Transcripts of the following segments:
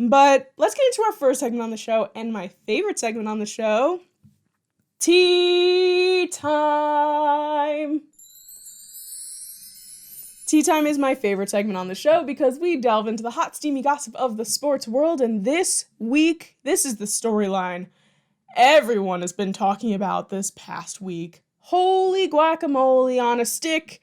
But let's get into our first segment on the show, and my favorite segment on the show, Tea Time. Tea Time is my favorite segment on the show because we delve into the hot, steamy gossip of the sports world, and this week, this is the storyline everyone has been talking about this past week. Holy guacamole on a stick,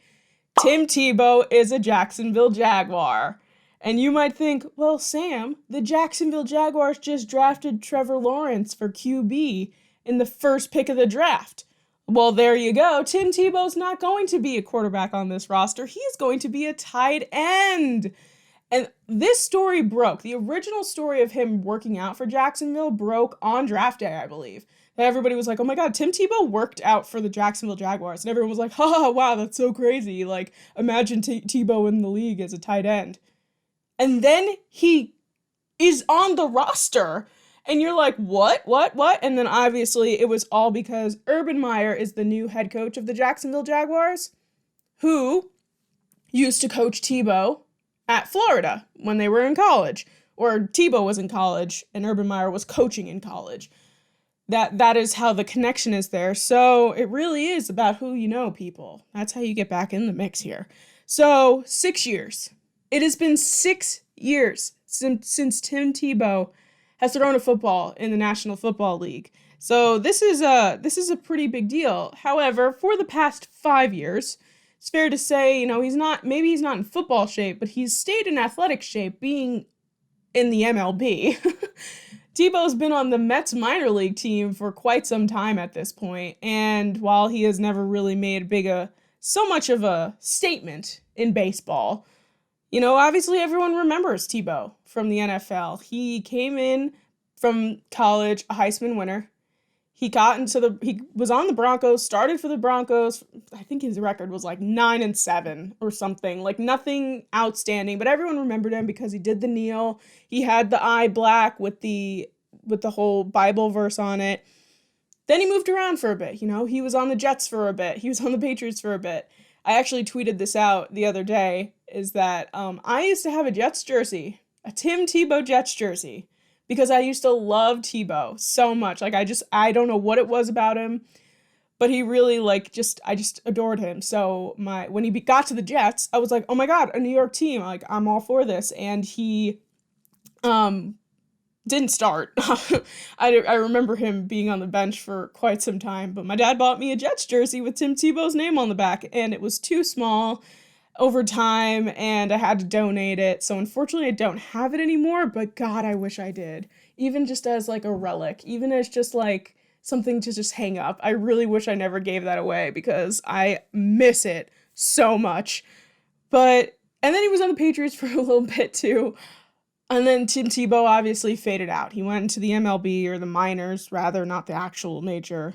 Tim Tebow is a Jacksonville Jaguar. And you might think, well, Sam, the Jacksonville Jaguars just drafted Trevor Lawrence for QB in the first pick of the draft. Well, there you go. Tim Tebow's not going to be a quarterback on this roster. He is going to be a tight end. And this story broke. The original story of him working out for Jacksonville broke on draft day, I believe. Everybody was like, oh my God, Tim Tebow worked out for the Jacksonville Jaguars. And everyone was like, oh, wow, that's so crazy. Like, imagine Tebow in the league as a tight end. And then he is on the roster. And you're like, what? And then obviously it was all because Urban Meyer is the new head coach of the Jacksonville Jaguars, who used to coach Tebow at Florida when they were in college. Or Tebow was in college and Urban Meyer was coaching in college. That is how the connection is there. So it really is about who you know, people. That's how you get back in the mix here. So 6 years. It has been 6 years since Tim Tebow has thrown a football in the National Football League. So this is a pretty big deal. However, for the past 5 years, it's fair to say, he's not in football shape, but he's stayed in athletic shape being in the MLB. Tebow's been on the Mets minor league team for quite some time at this point, and while he has never really made so much of a statement in baseball, obviously everyone remembers Tebow from the NFL. He came in from college, a Heisman winner. He was on the Broncos, started for the Broncos. I think his record was like 9-7 or something, like nothing outstanding, but everyone remembered him because he did the kneel. He had the eye black with the whole Bible verse on it. Then he moved around for a bit. He was on the Jets for a bit. He was on the Patriots for a bit. I actually tweeted this out the other day, is that I used to have a Jets jersey, a Tim Tebow Jets jersey, because I used to love Tebow so much. Like, I don't know what it was about him, but he really, I just adored him. So when he got to the Jets, I was like, oh my God, a New York team. Like, I'm all for this. And he didn't start. I remember him being on the bench for quite some time, but my dad bought me a Jets jersey with Tim Tebow's name on the back, and it was too small over time, and I had to donate it. So unfortunately, I don't have it anymore, but God, I wish I did. Even just as like a relic, even as just like something to just hang up. I really wish I never gave that away because I miss it so much. And then he was on the Patriots for a little bit too. And then Tim Tebow obviously faded out. He went into the MLB, or the minors, rather, not the actual major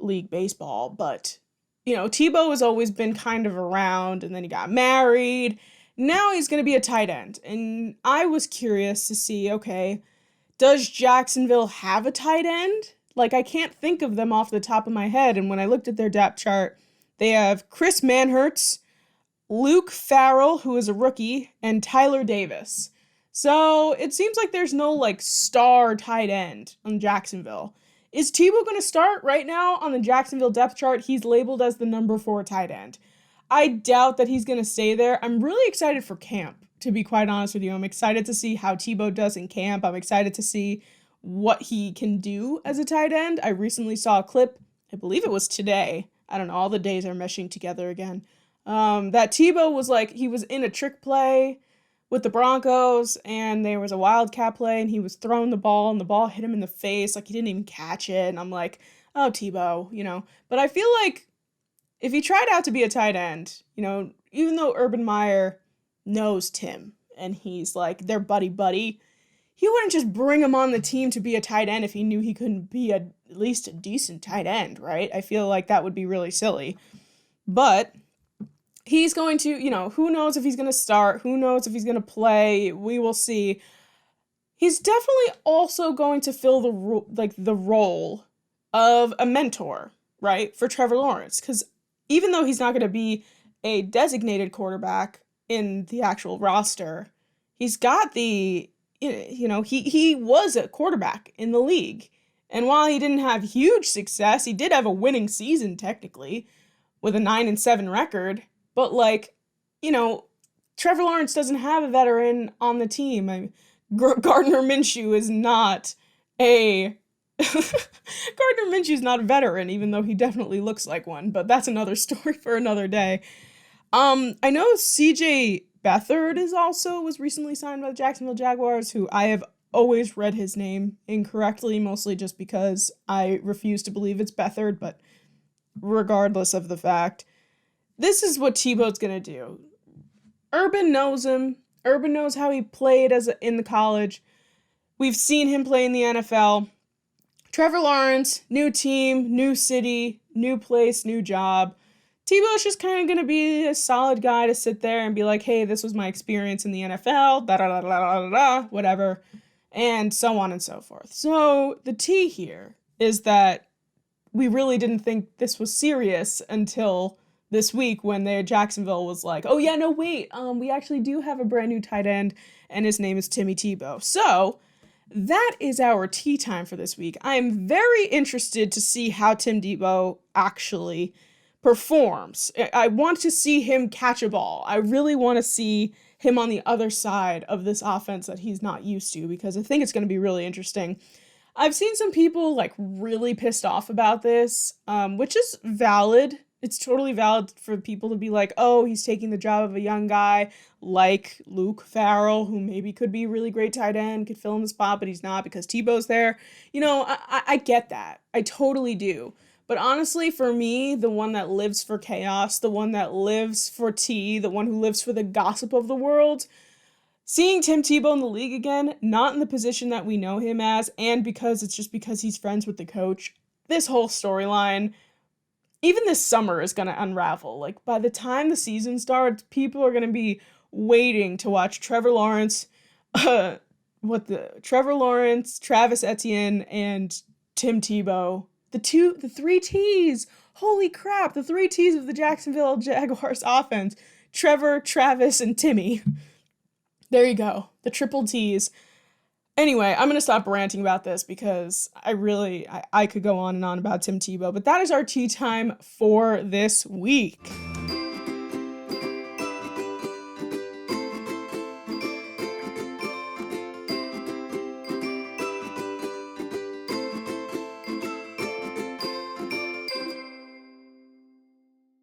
league baseball. But, Tebow has always been kind of around, and then he got married. Now he's going to be a tight end. And I was curious to see, okay, does Jacksonville have a tight end? Like, I can't think of them off the top of my head. And when I looked at their depth chart, they have Chris Manhertz, Luke Farrell, who is a rookie, and Tyler Davis. So it seems like there's no star tight end on Jacksonville. Is Tebow going to start right now on the Jacksonville depth chart? He's labeled as the number 4 tight end. I doubt that he's going to stay there. I'm really excited for camp, to be quite honest with you. I'm excited to see how Tebow does in camp. I'm excited to see what he can do as a tight end. I recently saw a clip, I believe it was today. I don't know, all the days are meshing together again. That Tebow was he was in a trick play with the Broncos, and there was a wildcat play, and he was throwing the ball, and the ball hit him in the face, like he didn't even catch it, and I'm like, oh, Tebow, But I feel like if he tried out to be a tight end, even though Urban Meyer knows Tim, and he's their buddy, he wouldn't just bring him on the team to be a tight end if he knew he couldn't be at least a decent tight end, right? I feel like that would be really silly. But he's going to, who knows if he's going to start, who knows if he's going to play, we will see. He's definitely also going to fill the role of a mentor, right, for Trevor Lawrence, because even though he's not going to be a designated quarterback in the actual roster, he's got the he was a quarterback in the league. And while he didn't have huge success, he did have a winning season technically with a 9-7 record. But Trevor Lawrence doesn't have a veteran on the team. Gardner Minshew is not a Gardner Minshew's not a veteran, even though he definitely looks like one. But that's another story for another day. I know CJ Beathard was recently signed by the Jacksonville Jaguars, who I have always read his name incorrectly, mostly just because I refuse to believe it's Beathard, but regardless of the fact, this is what Tebow's gonna do. Urban knows him. Urban knows how he played in the college. We've seen him play in the NFL. Trevor Lawrence, new team, new city, new place, new job. Tebow's just kind of going to be a solid guy to sit there and be like, hey, this was my experience in the NFL, da-da-da-da-da-da, whatever, and so on and so forth. So the tea here is that we really didn't think this was serious until this week when Jacksonville was like, oh yeah, no, wait, we actually do have a brand new tight end, and his name is Tim Tebow. So that is our tea time for this week. I am very interested to see how Tim Tebow actually performs. I want to see him catch a ball. I really want to see him on the other side of this offense that he's not used to, because I think it's going to be really interesting. I've seen some people really pissed off about this, which is valid. It's totally valid for people to be like, oh, he's taking the job of a young guy like Luke Farrell, who maybe could be a really great tight end, could fill in the spot, but he's not because Tebow's there. I get that. I totally do. But honestly, for me, the one that lives for chaos, the one that lives for tea, the one who lives for the gossip of the world, seeing Tim Tebow in the league again, not in the position that we know him as, and because he's friends with the coach, this whole storyline, even this summer, is going to unravel. By the time the season starts, people are going to be waiting to watch Trevor Lawrence, Travis Etienne, and Tim Tebow. The three T's. Holy crap, the three T's of the Jacksonville Jaguars offense. Trevor, Travis, and Timmy. There you go. The triple T's. Anyway, I'm going to stop ranting about this because I could go on and on about Tim Tebow, but that is our tea time for this week.